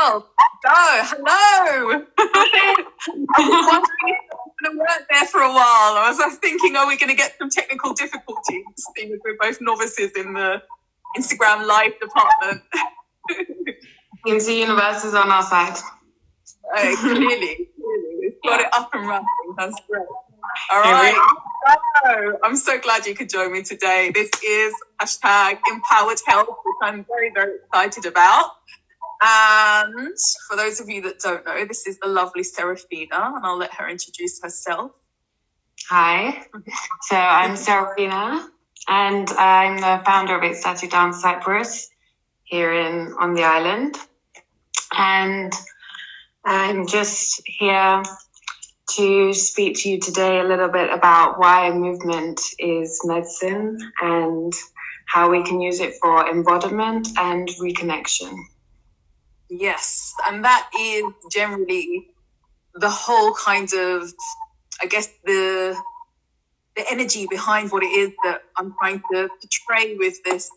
health. So, hello. I was wondering if I was going to work there for a while. I was thinking, are we going to get some technical difficulties, seeing as we're both novices in the Instagram live department? Seems the universe is on our side. Clearly. We've got it up and running. That's great. All right. So, I'm so glad you could join me today. This is #EmpoweredHealth, which I'm very, very excited about. And for those of you that don't know, this is the lovely Serafina, and I'll let her introduce herself. Hi, so I'm Serafina, and I'm the founder of Ecstatic Dance Cyprus here on the island. And I'm just here to speak to you today a little bit about why movement is medicine and how we can use it for embodiment and reconnection. Yes, and that is generally the whole kind of, I guess, the energy behind what it is that I'm trying to portray with this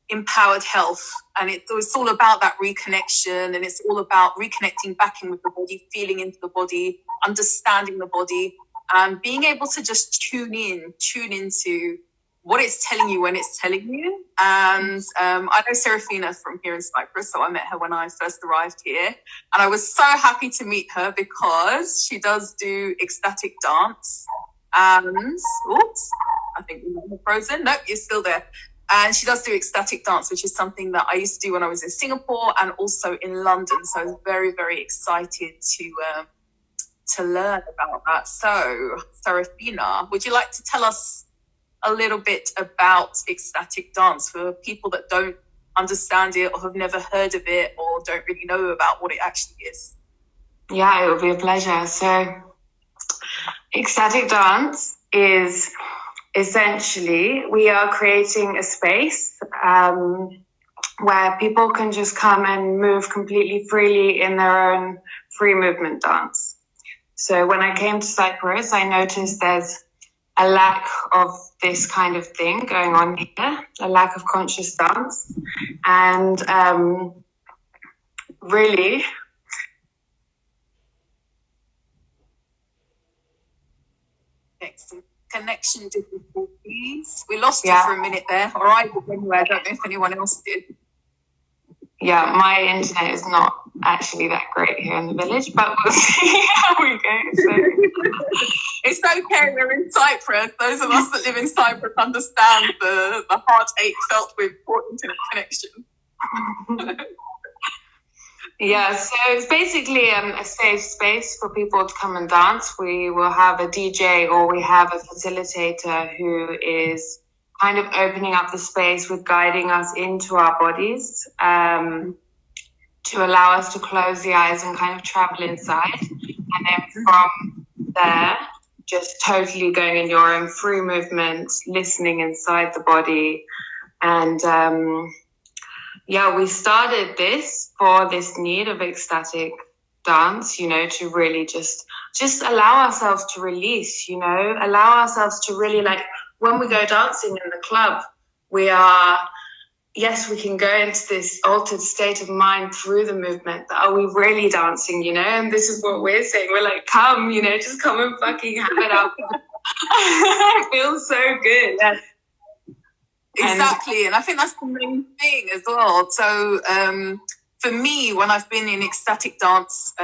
empowered health. And it's all about that reconnection, and it's all about reconnecting back in with the body, feeling into the body, understanding the body, and being able to just tune into what it's telling you when it's telling you. And I know Serafina from here in Cyprus, so I met her when I first arrived here. And I was so happy to meet her because she does do ecstatic dance. And, oops, I think we're frozen. Nope, you're still there. And she does do ecstatic dance, which is something that I used to do when I was in Singapore and also in London. So I was very, very excited to learn about that. So, Serafina, would you like to tell us a little bit about ecstatic dance for people that don't understand it or have never heard of it or don't really know about what it actually is? Yeah, it would be a pleasure. So ecstatic dance is essentially, we are creating a space where people can just come and move completely freely in their own free movement dance. So when I came to Cyprus, I noticed there's a lack of this kind of thing going on here, a lack of conscious dance. And really, Excellent. Connection difficulties. We lost you for a minute there. All right, but anyway, I don't know if anyone else did. Yeah, my internet is not actually that great here in the village, but we'll see how we go. So. It's okay, we're in Cyprus. Those of us that live in Cyprus understand the heartache felt with poor internet connection. Yeah, so it's basically a safe space for people to come and dance. We will have a DJ or we have a facilitator who is kind of opening up the space with guiding us into our bodies to allow us to close the eyes and kind of travel inside. And then from there, just totally going in your own free movement, listening inside the body. And we started this for this need of ecstatic dance, to really just allow ourselves to release, allow ourselves to really, like, when we go dancing in the club, we can go into this altered state of mind through the movement. Are we really dancing, And this is what we're saying. We're like, come, just come and fucking have it up. It feels so good. Yes. Exactly. And I think that's the main thing as well. So for me, when I've been in ecstatic dance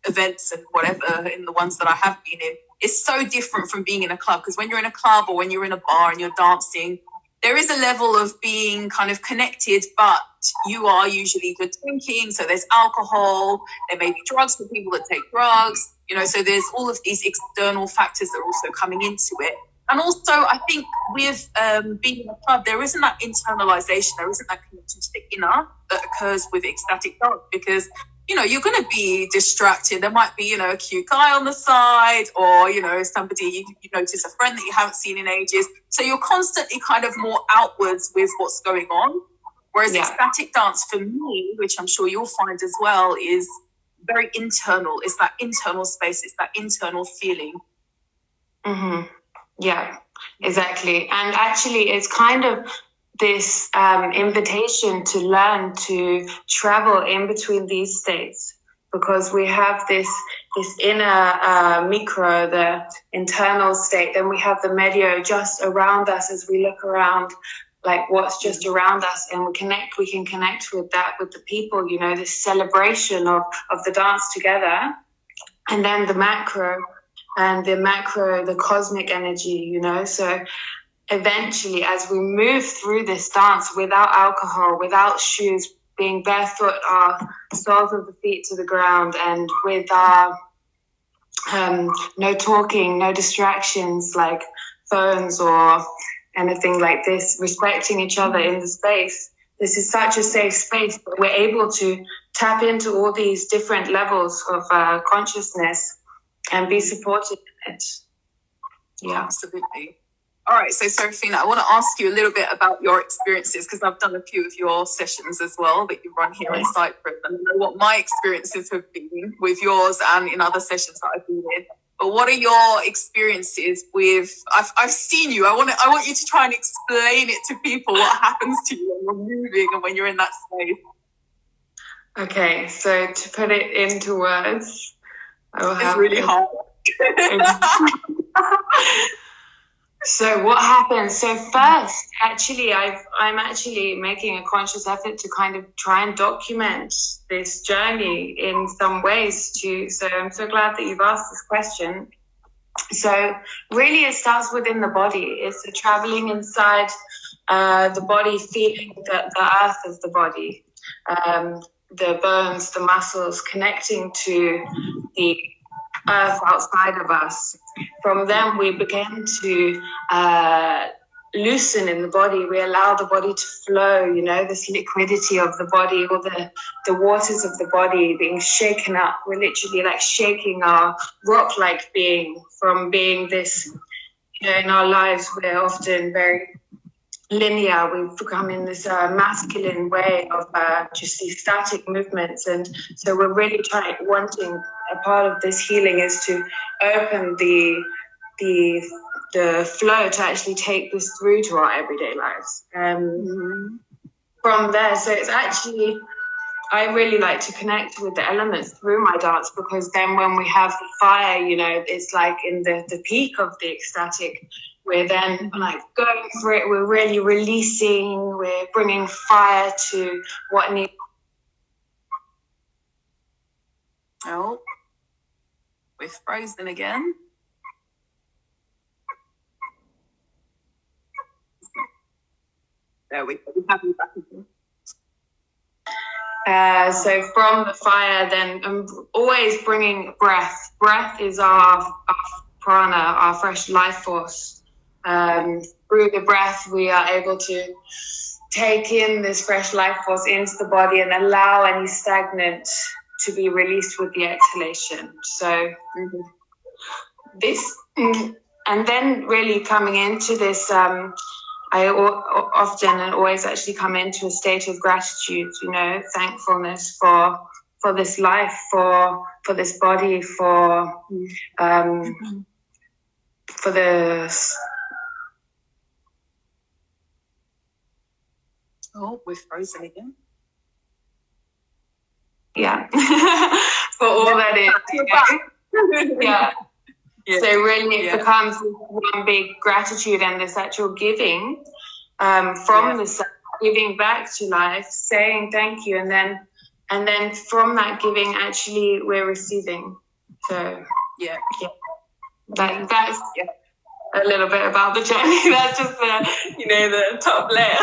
events and whatever, in the ones that I have been in, it's so different from being in a club. Because when you're in a club or when you're in a bar and you're dancing, there is a level of being kind of connected, but you are usually drinking. So there's alcohol, there may be drugs for people that take drugs, so there's all of these external factors that are also coming into it. And also, I think with being in a club, there isn't that internalization, there isn't that connection to the inner that occurs with ecstatic dance, because you're going to be distracted. There might be, a cute guy on the side, or, somebody, you notice a friend that you haven't seen in ages. So you're constantly kind of more outwards with what's going on. Whereas ecstatic dance for me, which I'm sure you'll find as well, is very internal. It's that internal space. It's that internal feeling. Mm-hmm. Yeah, exactly. And actually, it's kind of this invitation to learn to travel in between these states, because we have this inner micro, the internal state, then we have the medio just around us as we look around, like what's just around us, and we can connect with that, with the people, you know, this celebration of the dance together. And then the macro, the cosmic energy, you know. So eventually, as we move through this dance without alcohol, without shoes, being barefoot, our soles of the feet to the ground, and with our no talking, no distractions like phones or anything like this, respecting each other in the space. This is such a safe space, but we're able to tap into all these different levels of consciousness and be supported in it. Yeah, absolutely. All right, so Serafina, I want to ask you a little bit about your experiences, because I've done a few of your sessions as well that you run here in Cyprus, and I know what my experiences have been with yours and in other sessions that I've been in. But what are your experiences with? I've seen you. I want you to try and explain it to people what happens to you when you're moving and when you're in that space. Okay, so to put it into words, it's really hard. So what happens? So first, actually, I'm actually making a conscious effort to kind of try and document this journey in some ways too. So I'm so glad that you've asked this question. So really it starts within the body. It's the traveling inside the body, feeling the earth of the body, the bones, the muscles, connecting to the earth outside of us. From then we begin to loosen in the body. We allow the body to flow, you know, this liquidity of the body, or the waters of the body being shaken up. We're literally like shaking our rock-like being from being this, you know, in our lives we're often very linear. We've become in this masculine way of just these static movements, and so we're really wanting a part of this healing is to open the flow to actually take this through to our everyday lives. From there, so it's actually, I really like to connect with the elements through my dance, because then when we have the fire, you know, it's like in the peak of the ecstatic, we're then like going for it, we're really releasing, we're bringing fire to what needs. Oh, we're frozen again. There we go. We have you back again. So from the fire, then I'm always bringing breath. Breath is our prana, our fresh life force. Through the breath, we are able to take in this fresh life force into the body and allow any stagnant to be released with the exhalation. So this, and then really coming into this, I often and always actually come into a state of gratitude, you know, thankfulness for this life, for this body, for this. Oh, we're frozen again. Yeah, for all that is. Yeah. Yeah. So really it becomes one big gratitude and this actual giving from the giving back to life, saying thank you, and then from that giving actually we're receiving. So that's a little bit about the journey. That's just the top layer.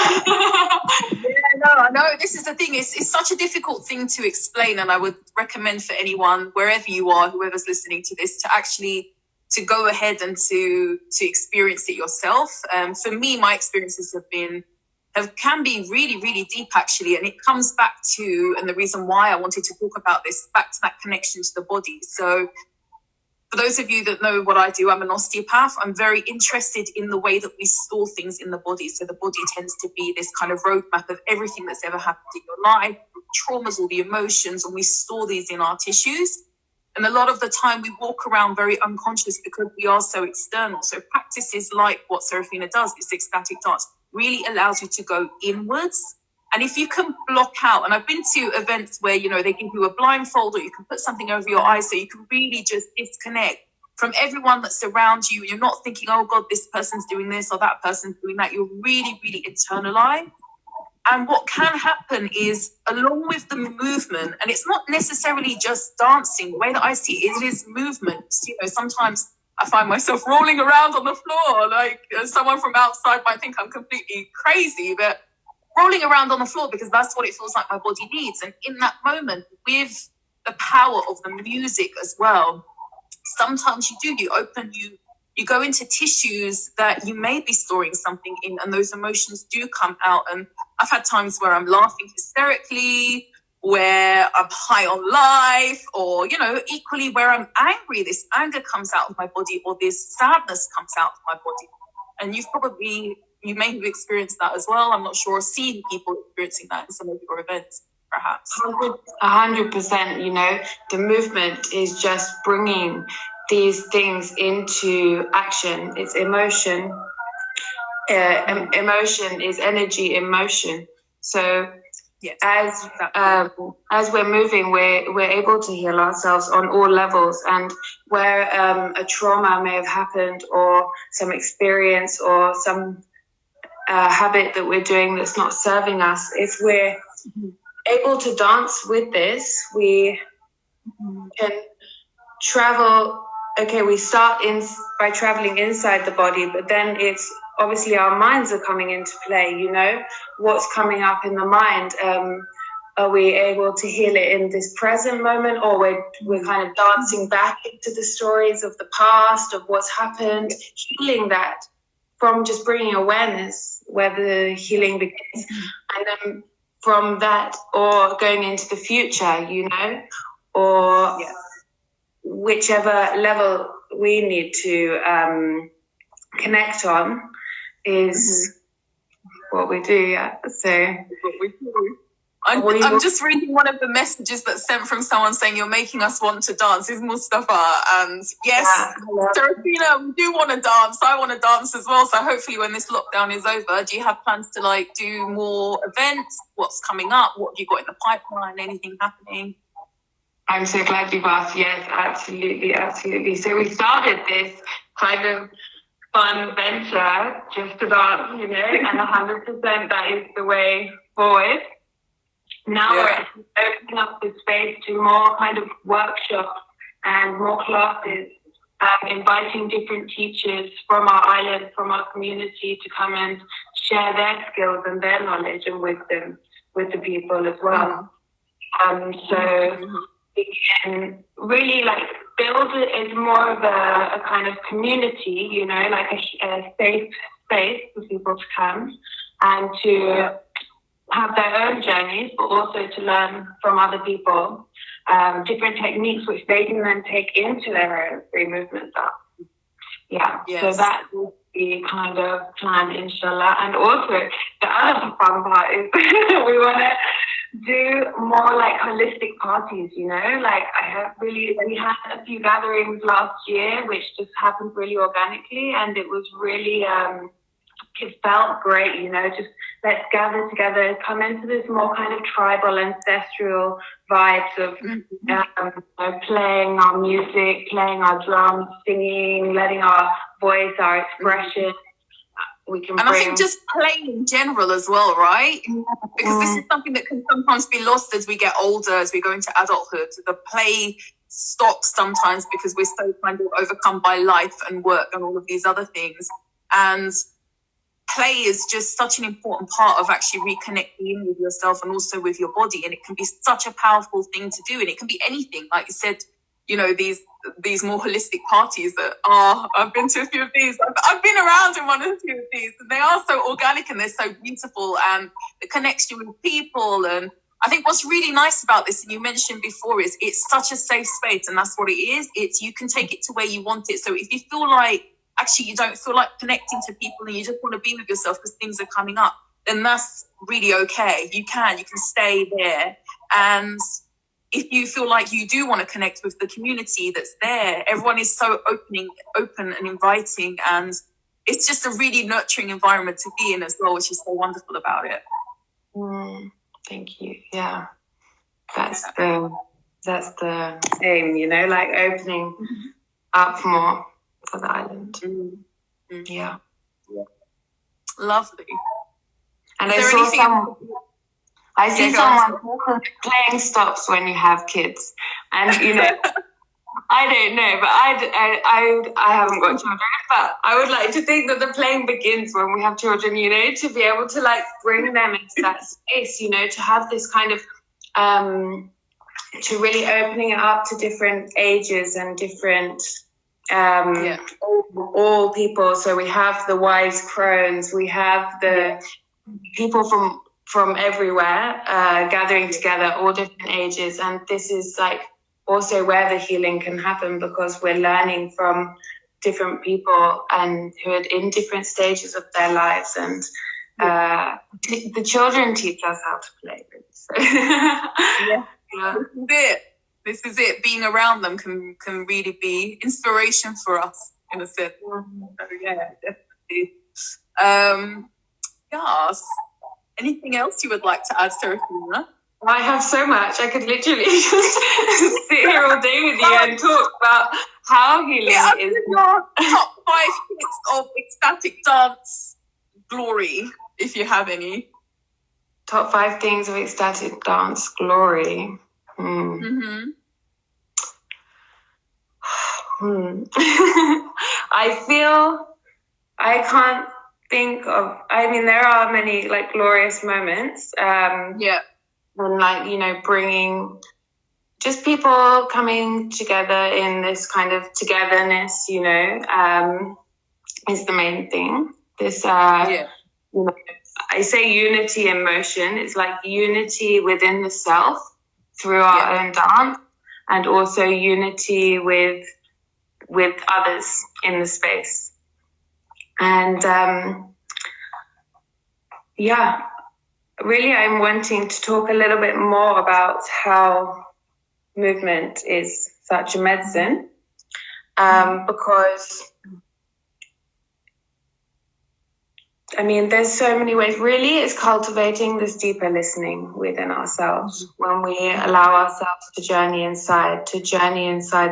I know. This is the thing. It's such a difficult thing to explain, and I would recommend for anyone, wherever you are, whoever's listening to this, to actually to go ahead and to experience it yourself. For me, my experiences can be really, really deep actually, and it comes back to, and the reason why I wanted to talk about this, back to that connection to the body. So for those of you that know what I do, I'm an osteopath. I'm very interested in the way that we store things in the body. So the body tends to be this kind of roadmap of everything that's ever happened in your life, traumas, all the emotions, and we store these in our tissues. And a lot of the time we walk around very unconscious because we are so external. So practices like what Serafina does, this ecstatic dance, really allows you to go inwards. And if you can block out, and I've been to events where, you know, they give you a blindfold or you can put something over your eyes so you can really just disconnect from everyone that's around you. You're not thinking, oh God, this person's doing this or that person's doing that. You're really, really internalized. And what can happen is, along with the movement, and it's not necessarily just dancing, the way that I see it is movements. You know, sometimes I find myself rolling around on the floor, like someone from outside might think I'm completely crazy, but rolling around on the floor because that's what it feels like my body needs. And in that moment, with the power of the music as well, sometimes you go into tissues that you may be storing something in, and those emotions do come out. And I've had times where I'm laughing hysterically, where I'm high on life, or, you know, equally where I'm angry, this anger comes out of my body, or this sadness comes out of my body. And you may have experienced that as well. I'm not sure, seen people experiencing that in some of your events, perhaps. 100%, you know, the movement is just bringing these things into action. It's emotion. Emotion is energy in motion. So yes, as we're moving, we're able to heal ourselves on all levels. And where a trauma may have happened, or some experience, or some habit that we're doing that's not serving us, if we're able to dance with this, we can travel. Okay, we start by traveling inside the body, but then it's obviously our minds are coming into play. You know, what's coming up in the mind? Are we able to heal it in this present moment, or we're kind of dancing back into the stories of the past, of what's happened, healing that from just bringing awareness where the healing begins, and then from that, or going into the future, you know, or whichever level we need to connect on is what we do. Yeah. So what we do. I'm just reading one of the messages that's sent from someone saying, you're making us want to dance. Is Mustafa. And yes, Serafina, we do want to dance. I want to dance as well. So hopefully when this lockdown is over, do you have plans to like do more events? What's coming up? What have you got in the pipeline? Anything happening? I'm so glad you've asked. Yes, absolutely, absolutely. So we started this kind of fun venture just to dance, you know, and 100% that is the way forward. Now we're opening up the space to more kind of workshops and more classes, inviting different teachers from our island, from our community, to come and share their skills and their knowledge and wisdom with the people as well. So we can really like build it as more of a kind of community, you know, like a safe space for people to come and to have their own journeys, but also to learn from other people different techniques which they can then take into their own free movement dance. So that will be kind of planned, inshallah. And also the other fun part is we want to do more like holistic parties, you know, like we had a few gatherings last year which just happened really organically, and it was really it felt great, you know, just let's gather together, come into this more kind of tribal, ancestral vibes of playing our music, playing our drums, singing, letting our voice, our expression. I think just playing in general as well, right? Because this is something that can sometimes be lost as we get older, as we go into adulthood. The play stops sometimes because we're so kind of overcome by life and work and all of these other things. And play is just such an important part of actually reconnecting with yourself and also with your body. And it can be such a powerful thing to do. And it can be anything, like you said, you know, these more holistic parties that I've been to a few of these. I've been around in one or two of these, and they are so organic and they're so beautiful, and the connection with people. And I think what's really nice about this, and you mentioned before, is it's such a safe space, and that's what it is. It's, you can take it to where you want it. So if you feel like actually you don't feel like connecting to people and you just want to be with yourself because things are coming up, then that's really okay. You can stay there. And if you feel like you do want to connect with the community that's there, everyone is so open and inviting, and it's just a really nurturing environment to be in as well, which is so wonderful about it. Thank you. Yeah, that's the aim, you know, like opening up more for the island. Yeah. Lovely. And I saw someone playing stops when you have kids, and you know. I don't know, but I haven't got children, but I would like to think that the playing begins when we have children, you know, to be able to like bring them into that space, you know, to have this kind of, to really opening it up to different ages and different, all people. So we have the wise crones, we have the people from everywhere gathering together, all different ages. And this is like, also where the healing can happen, because we're learning from different people and who are in different stages of their lives, and the children teach us how to play. So. This is it. Being around them can really be inspiration for us in a sense. So, yeah, definitely. Yes. Anything else you would like to add, Serafina? I have so much. I could literally just sit here all day with you and talk about how healing is. Your top 5 hits of ecstatic dance glory, if you have any. Top 5 things of ecstatic dance glory. I feel I can't think of. I mean, there are many like glorious moments. And like, you know, bringing just people coming together in this kind of togetherness, you know, is the main thing. This, you know, I say unity in motion. It's like unity within the self through our own dance, and also unity with others in the space. And really, I'm wanting to talk a little bit more about how movement is such a medicine, because, I mean, there's so many ways. Really, it's cultivating this deeper listening within ourselves when we allow ourselves to journey inside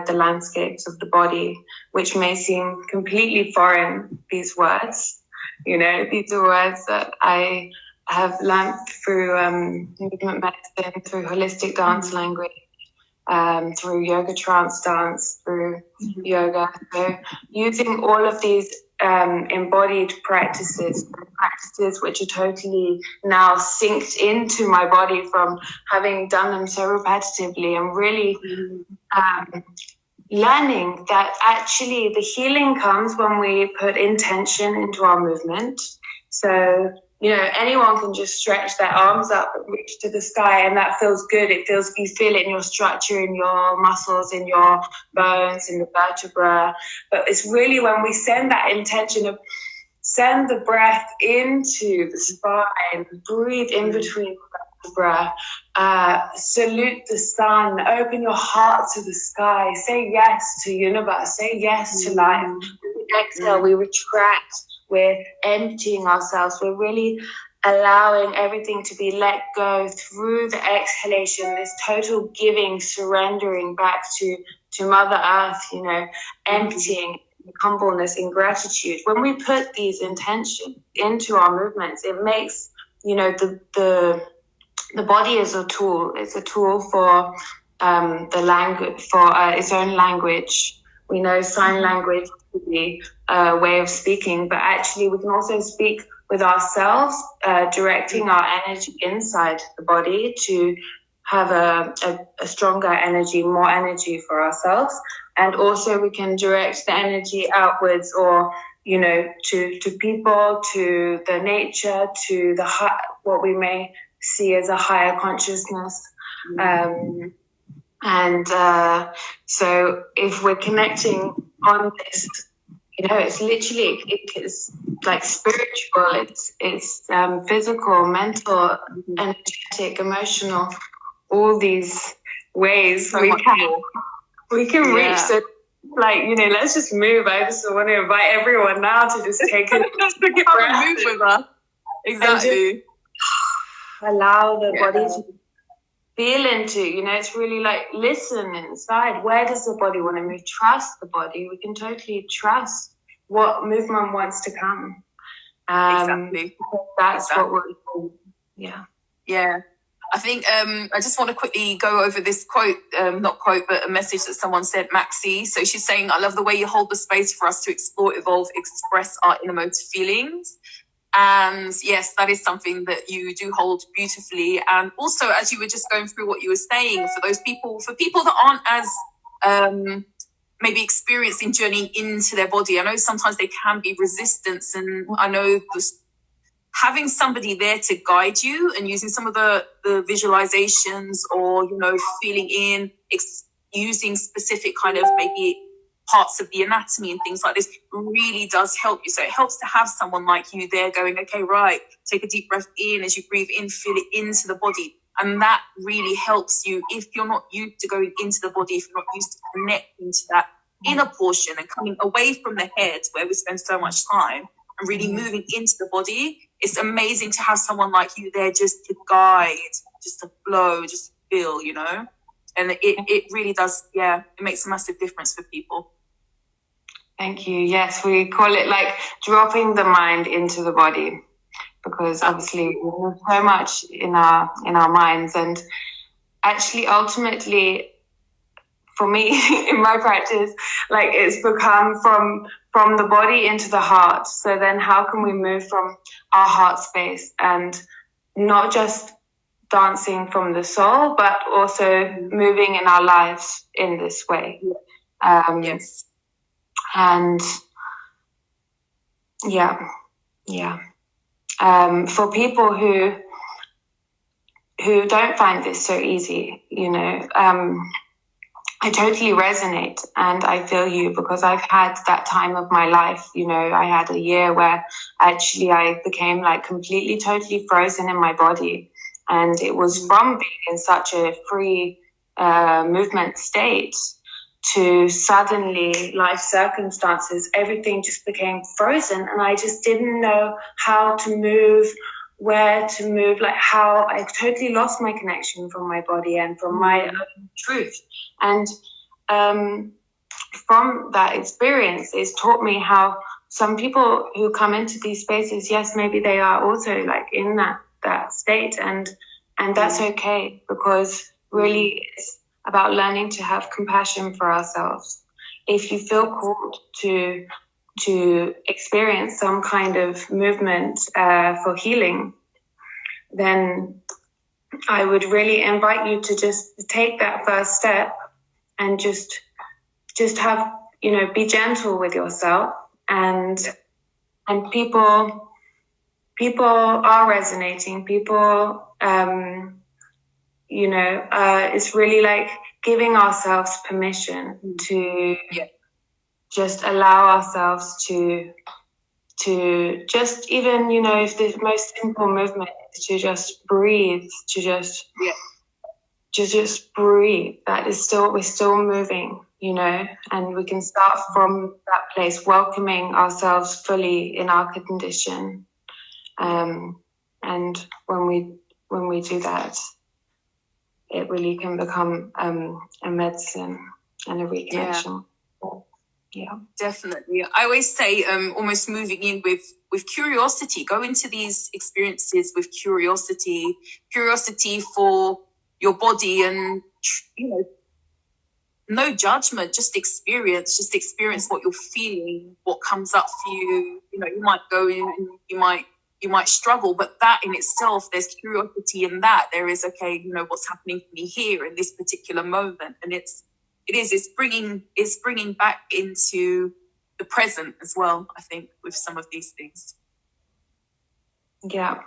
the landscapes of the body, which may seem completely foreign, these words. You know, these are words that I have learned through movement medicine, through holistic dance language, through yoga trance dance, through yoga. So using all of these embodied practices which are totally now synced into my body from having done them so repetitively, and really learning that actually the healing comes when we put intention into our movement. So, you know, anyone can just stretch their arms up and reach to the sky, and that feels good. You feel it in your structure, in your muscles, in your bones, in the vertebra. But it's really when we send that intention of, send the breath into the spine, breathe in between the vertebra, salute the sun, open your heart to the sky, say yes to universe, say yes to life. We exhale, we retract. We're emptying ourselves. We're really allowing everything to be let go through the exhalation, this total giving, surrendering back to Mother Earth, you know, emptying, humbleness, in gratitude. When we put these intentions into our movements, it makes, you know, the body is a tool. It's a tool for the language, for its own language. We know sign language to be a way of speaking, but actually we can also speak with ourselves, directing our energy inside the body to have a stronger energy, more energy for ourselves. And also we can direct the energy outwards, or, you know, to people, to the nature, to the what we may see as a higher consciousness. So if we're connecting on this, you know, it's literally, it's like spiritual, it's physical, mental, energetic, emotional, all these ways we can reach. So like, you know, let's just move. I just want to invite everyone now to just take a breath. Move with us. Exactly. Allow the body to feel into, you know, it's really like listen inside. Where does the body want to move? Trust the body. We can totally trust what movement wants to come. Exactly. That's what we're doing. Yeah. Yeah. I think I just want to quickly go over this quote, not quote, but a message that someone sent, Maxi. So she's saying, I love the way you hold the space for us to explore, evolve, express our innermost feelings. And yes, that is something that you do hold beautifully. And also, as you were just going through what you were saying, for people that aren't as maybe experienced in journeying into their body, I know sometimes they can be resistance. And I know having somebody there to guide you and using some of the visualizations or, you know, feeling in, using specific kind of maybe parts of the anatomy and things like this really does help you. So it helps to have someone like you there going, okay, right, take a deep breath in. As you breathe in, feel it into the body. And that really helps you if you're not used to going into the body, if you're not used to connecting to that inner portion and coming away from the head where we spend so much time and really moving into the body. It's amazing to have someone like you there just to guide, just to flow, just to feel, you know? And it really does, it makes a massive difference for people. Thank you. Yes, we call it like dropping the mind into the body, because obviously we move so much in our minds. And actually, ultimately, for me, in my practice, like it's become from the body into the heart. So then how can we move from our heart space and not just dancing from the soul, but also moving in our lives in this way? Yes. And for people who don't find this so easy, you know, I totally resonate and I feel you, because I've had that time of my life. You know, I had a year where actually I became like completely, totally frozen in my body. And it was from being in such a free movement state to suddenly life circumstances, everything just became frozen. And I just didn't know how to move, where to move, like how I totally lost my connection from my body and from my own truth. And from that experience, it's taught me how some people who come into these spaces, yes, maybe they are also like in that state, and that's okay, because really it's about learning to have compassion for ourselves. If you feel called to experience some kind of movement for healing, then I would really invite you to just take that first step and just have, you know, be gentle with yourself. And people are resonating. People, you know, it's really like giving ourselves permission to just allow ourselves to just, even, you know, if the most simple movement is to just breathe, to just breathe. That is still, we're still moving, you know, and we can start from that place, welcoming ourselves fully in our condition. And when we do that, it really can become a medicine and a reconnection. Yeah, definitely. I always say almost moving in with curiosity. Go into these experiences with curiosity for your body, and, you know, no judgment, just experience what you're feeling, what comes up for you. You know, you might go in and you might struggle, but that in itself, there's curiosity in that. There is, okay, you know, what's happening for me here in this particular moment. And it's bringing back into the present as well, I think, with some of these things. Yeah.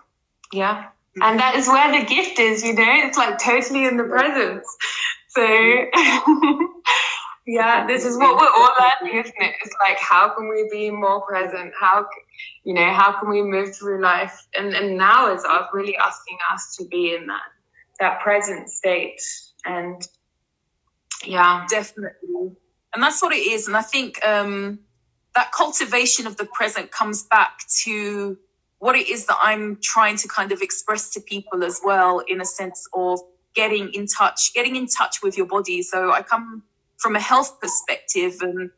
And that is where the gift is, you know, it's like totally in the presence. So yeah, this is what we're all learning, isn't it? It's like, how can we be more present? How can we move through life? And now is really asking us to be in that present state. And yeah, definitely. And that's what it is. And I think that cultivation of the present comes back to what it is that I'm trying to kind of express to people as well, in a sense of getting in touch with your body. So I come from a health perspective, and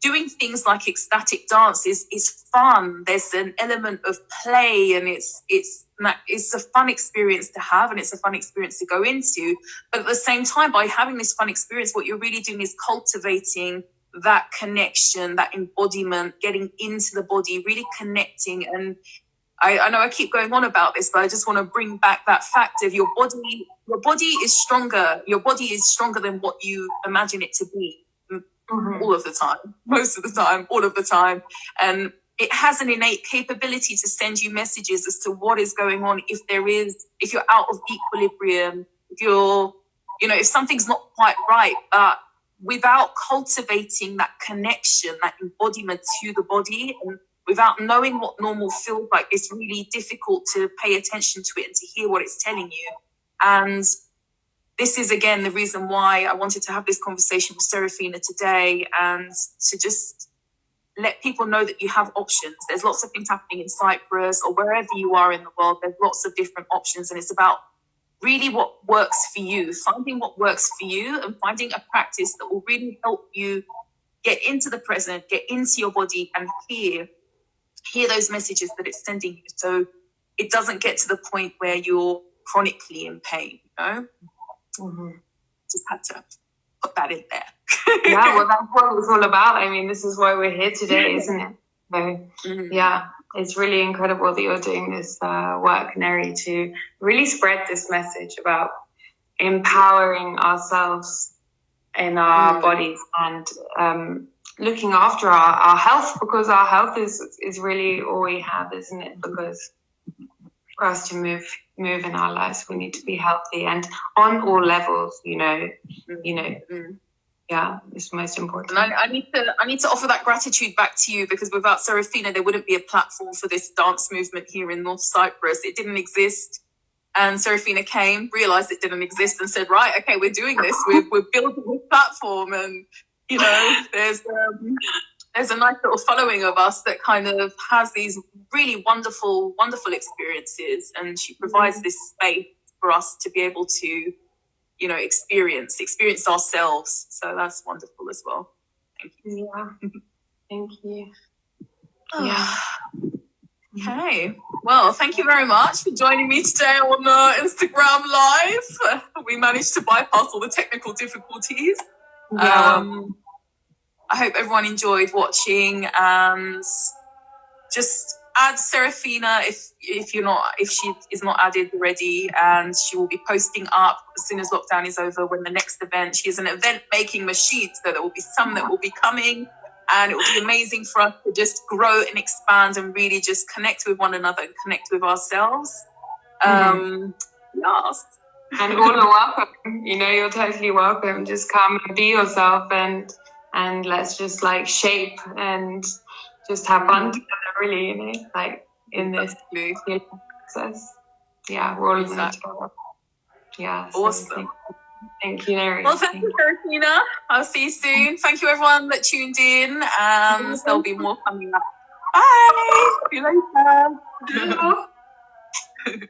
doing things like ecstatic dance is fun. There's an element of play, and it's a fun experience to have, and it's a fun experience to go into. But at the same time, by having this fun experience, what you're really doing is cultivating that connection, that embodiment, getting into the body, really connecting. And I know I keep going on about this, but I just want to bring back that fact of your body. Your body is stronger. Your body is stronger than what you imagine it to be. All of the time, most of the time, all of the time. And it has an innate capability to send you messages as to what is going on. If you're out of equilibrium, if something's not quite right, but without cultivating that connection, that embodiment to the body, and without knowing what normal feels like, it's really difficult to pay attention to it and to hear what it's telling you. And this is, again, the reason why I wanted to have this conversation with Serafina today, and to just let people know that you have options. There's lots of things happening in Cyprus or wherever you are in the world. There's lots of different options, and it's about really what works for you, finding what works for you, and finding a practice that will really help you get into the present, get into your body, and hear those messages that it's sending you, so it doesn't get to the point where you're chronically in pain, Just had to put that in there. Yeah, well, that's what it's all about. I mean, this is why we're here today, isn't it? So, yeah, it's really incredible that you're doing this work, Neri, to really spread this message about empowering ourselves in our bodies, and looking after our health, because our health is really all we have, isn't it? Because for us to move in our lives, we need to be healthy, and on all levels, yeah, it's most important. And I need to offer that gratitude back to you, because without Serafina, there wouldn't be a platform for this dance movement here in North Cyprus. It didn't exist. And Serafina came, realized it didn't exist, and said, right, okay, we're doing this. We're building this platform. And, there's a nice little following of us that kind of has these really wonderful, wonderful experiences. And she provides this space for us to be able to, experience ourselves. So that's wonderful as well. Thank you. Yeah. Thank you. Yeah. Okay. Well, thank you very much for joining me today on Instagram Live. We managed to bypass all the technical difficulties. Yeah. I hope everyone enjoyed watching, and just add Serafina if she is not added already, and she will be posting up as soon as lockdown is over when the next event. She is an event making machine, so there will be some that will be coming, and it will be amazing for us to just grow and expand and really just connect with one another and connect with ourselves. Yes. And all are welcome. You're totally welcome. Just come and be yourself, and let's just shape and just have fun together, really, in this process. Yeah, we're all in it together. Yeah. Awesome. Thank you, Neri. Well, thank you, Serafina. I'll see you soon. Thank you, everyone that tuned in, and there'll be more coming up. Bye. See you later.